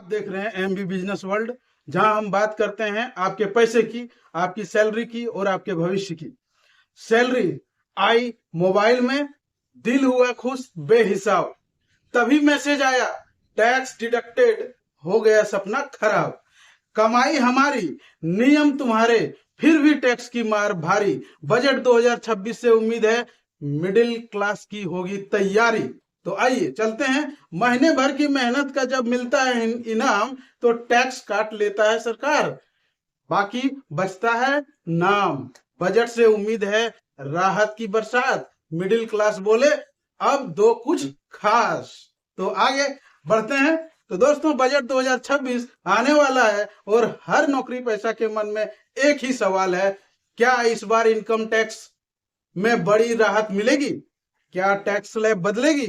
देख रहे हैं एमबी बिजनेस वर्ल्ड, जहां हम बात करते हैं आपके पैसे की, आपकी सैलरी की और आपके भविष्य की। सैलरी आई मोबाइल में, दिल हुआ खुश बेहिसाब, तभी मैसेज आया टैक्स डिडक्टेड, हो गया सपना खराब। कमाई हमारी, नियम तुम्हारे, फिर भी टैक्स की मार भारी। बजट 2026 से उम्मीद है मिडिल क्लास की होगी तैयारी। तो आइए चलते हैं। महीने भर की मेहनत का जब मिलता है इनाम, तो टैक्स काट लेता है सरकार, बाकी बचता है नाम। बजट से उम्मीद है राहत की बरसात, मिडिल क्लास बोले अब दो कुछ खास। तो आगे बढ़ते हैं। तो दोस्तों, बजट 2026 आने वाला है और हर नौकरी पेशा के मन में एक ही सवाल है, क्या इस बार इनकम टैक्स में बड़ी राहत मिलेगी? क्या टैक्स स्लैब बदलेगी?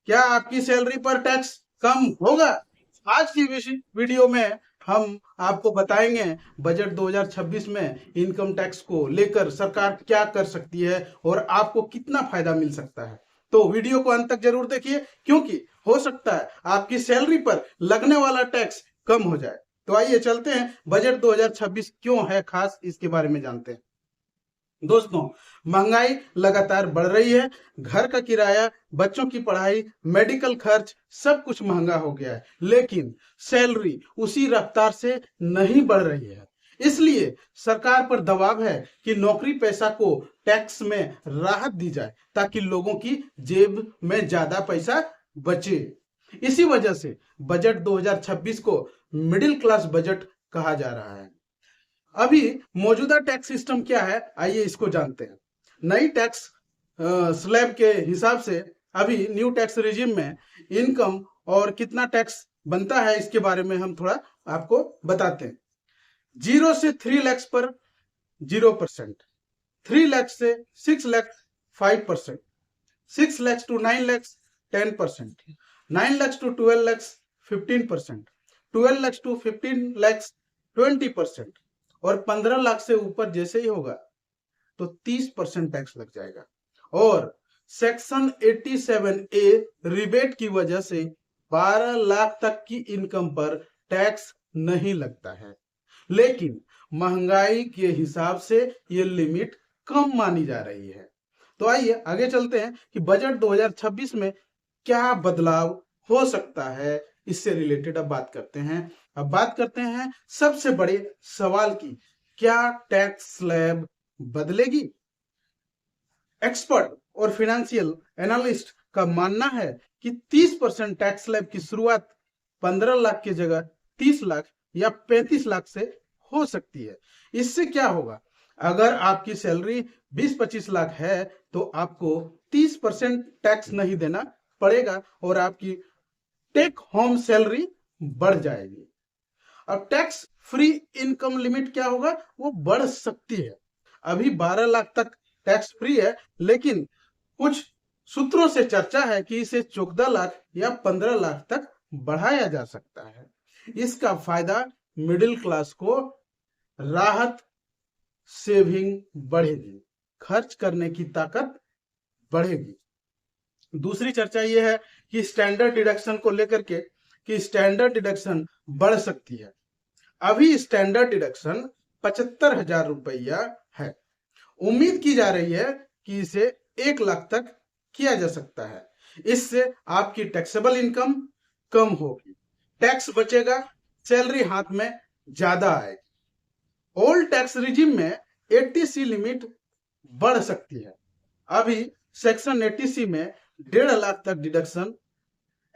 क्या आपकी सैलरी पर टैक्स कम होगा? आज की वीडियो में हम आपको बताएंगे बजट 2026 में इनकम टैक्स को लेकर सरकार क्या कर सकती है और आपको कितना फायदा मिल सकता है। तो वीडियो को अंत तक जरूर देखिए, क्योंकि हो सकता है आपकी सैलरी पर लगने वाला टैक्स कम हो जाए। तो आइए चलते हैं, बजट 2026 क्यों है खास, इसके बारे में जानते हैं। दोस्तों, महंगाई लगातार बढ़ रही है। घर का किराया, बच्चों की पढ़ाई, मेडिकल खर्च, सब कुछ महंगा हो गया है, लेकिन सैलरी उसी रफ्तार से नहीं बढ़ रही है। इसलिए सरकार पर दबाव है कि नौकरी पेशा को टैक्स में राहत दी जाए, ताकि लोगों की जेब में ज्यादा पैसा बचे। इसी वजह से बजट 2026 को मिडिल क्लास बजट कहा जा रहा है। अभी मौजूदा टैक्स सिस्टम क्या है, आइए इसको जानते हैं। नई टैक्स स्लैब के हिसाब से अभी न्यू टैक्स रिजिम में इनकम और कितना टैक्स बनता है, इसके बारे में हम थोड़ा आपको बताते हैं। 0 से 3 लाख पर 0%, 3 लाख से 6 lakh 5%, 6 lakh to 9 lakh 10%, 9 lakh to 12 lakh 15%, 12 lakh to 15 lakh 20%, और 15 लाख से ऊपर जैसे ही होगा तो 30% टैक्स लग जाएगा। और सेक्शन 87A रिबेट की वजह से 12 लाख तक की इनकम पर टैक्स नहीं लगता है, लेकिन महंगाई के हिसाब से ये लिमिट कम मानी जा रही है। तो आइए आगे चलते हैं कि बजट 2026 में क्या बदलाव हो सकता है, इससे रिलेटेड अब बात करते हैं। अब बात करते हैं सबसे बड़े सवाल की, क्या टैक्स स्लैब बदलेगी? एक्सपर्ट और फाइनेंशियल एनालिस्ट का मानना है कि 30% टैक्स स्लैब की शुरुआत 15 लाख की जगह 30 लाख या 35 लाख से हो सकती है। इससे क्या होगा, अगर आपकी सैलरी 20-25 लाख है तो आपको 30% टैक्स नहीं देना पड़ेगा और आपकी टेक होम सैलरी बढ़ जाएगी। अब टैक्स फ्री इनकम लिमिट क्या होगा, वो बढ़ सकती है। अभी 12 लाख तक टैक्स फ्री है, लेकिन कुछ सूत्रों से चर्चा है कि इसे 14 लाख या 15 लाख तक बढ़ाया जा सकता है। इसका फायदा मिडिल क्लास को राहत, सेविंग बढ़ेगी, खर्च करने की ताकत बढ़ेगी। दूसरी चर्चा यह है कि स्टैंडर्ड डिडक्शन को लेकर के, कि स्टैंडर्ड डिडक्शन बढ़ सकती है। अभी स्टैंडर्ड डिडक्शन 75,000 रुपया है। उम्मीद की जा रही है कि इसे 1 लाख तक किया जा सकता है। इससे आपकी टैक्सेबल इनकम कम होगी, टैक्स बचेगा, सैलरी हाथ में ज्यादा आएगी। ओल्ड टैक्स रिजिम में 80C लिमिट बढ़ सकती है। अभी सेक्शन 80C में 1.5 लाख तक डिडक्शन।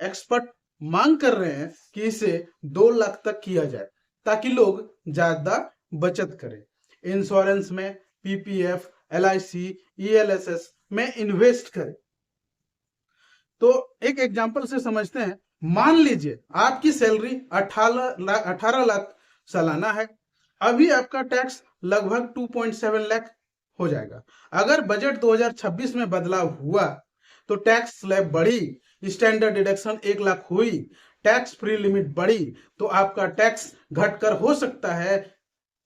एक्सपर्ट मांग कर रहे हैं कि इसे 2 लाख तक किया जाए, ताकि लोग ज्यादा बचत करें, इंश्योरेंस में, पीपीएफ, LIC, ELSS में इन्वेस्ट करें। तो एक एग्जांपल से समझते हैं। मान लीजिए आपकी सैलरी 18 लाख सालाना है। अभी आपका टैक्स लगभग 2.7 लाख हो जाएगा। अगर बजट 2026 में बदलाव हुआ तो टैक्स स्लैब बढ़ी, स्टैंडर्ड डिडक्शन 1 लाख हुई, टैक्स फ्री लिमिट बढ़ी, तो आपका टैक्स घटकर हो सकता है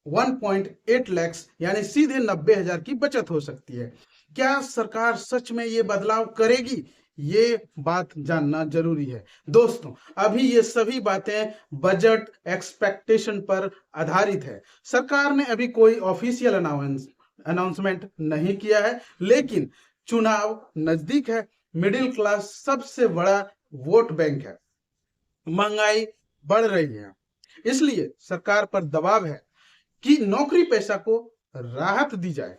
1.8 लाख, यानी सीधे 90,000 की बचत हो सकती है। क्या सरकार सच में ये बदलाव करेगी, ये बात जानना जरूरी है। दोस्तों, अभी ये सभी बातें बजट एक्सपेक्टेशन पर आधारित है। सरकार ने अभी कोई ऑफिशियल अनाउंसमेंट नहीं किया है, लेकिन चुनाव नजदीक है। मिडिल क्लास सबसे बड़ा वोट बैंक है। महंगाई बढ़ रही है, इसलिए सरकार पर दबाव है कि नौकरी पेशा को राहत दी जाए।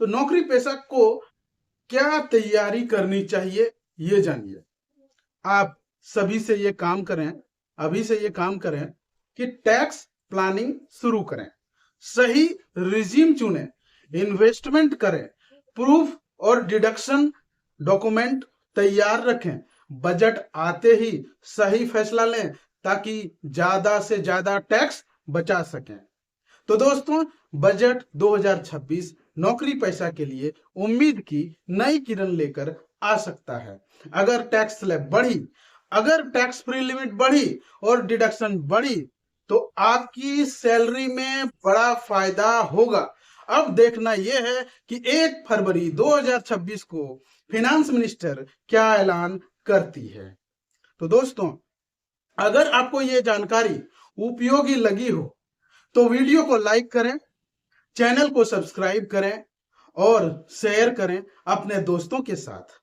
तो नौकरी पेशा को क्या तैयारी करनी चाहिए, ये जानिए। आप सभी से ये काम करें, अभी से ये काम करें कि टैक्स प्लानिंग शुरू करें, सही रिजीम चुनें, इन्वेस्टमेंट करें, प्रूफ और डिडक्शन डॉक्यूमेंट तैयार रखें, बजट आते ही सही फैसला लें ताकि ज्यादा से ज्यादा टैक्स बचा सकें। तो दोस्तों, बजट 2026 नौकरी पेशा के लिए उम्मीद की नई किरण लेकर आ सकता है। अगर टैक्स स्लैब बढ़ी, अगर टैक्स फ्री लिमिट बढ़ी और डिडक्शन बढ़ी तो आपकी सैलरी में बड़ा फायदा होगा। अब देखना यह है कि 1 फरवरी 2026 को फिनांस मिनिस्टर क्या ऐलान करती है। तो दोस्तों, अगर आपको यह जानकारी उपयोगी लगी हो तो वीडियो को लाइक करें, चैनल को सब्सक्राइब करें और शेयर करें अपने दोस्तों के साथ।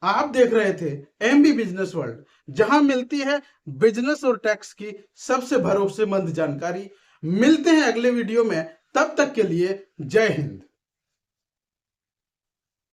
आप देख रहे थे एमबी बिजनेस वर्ल्ड, जहां मिलती है बिजनेस और टैक्स की सबसे भरोसेमंद जानकारी। मिलते हैं अगले वीडियो में, तब तक के लिए जय हिंद।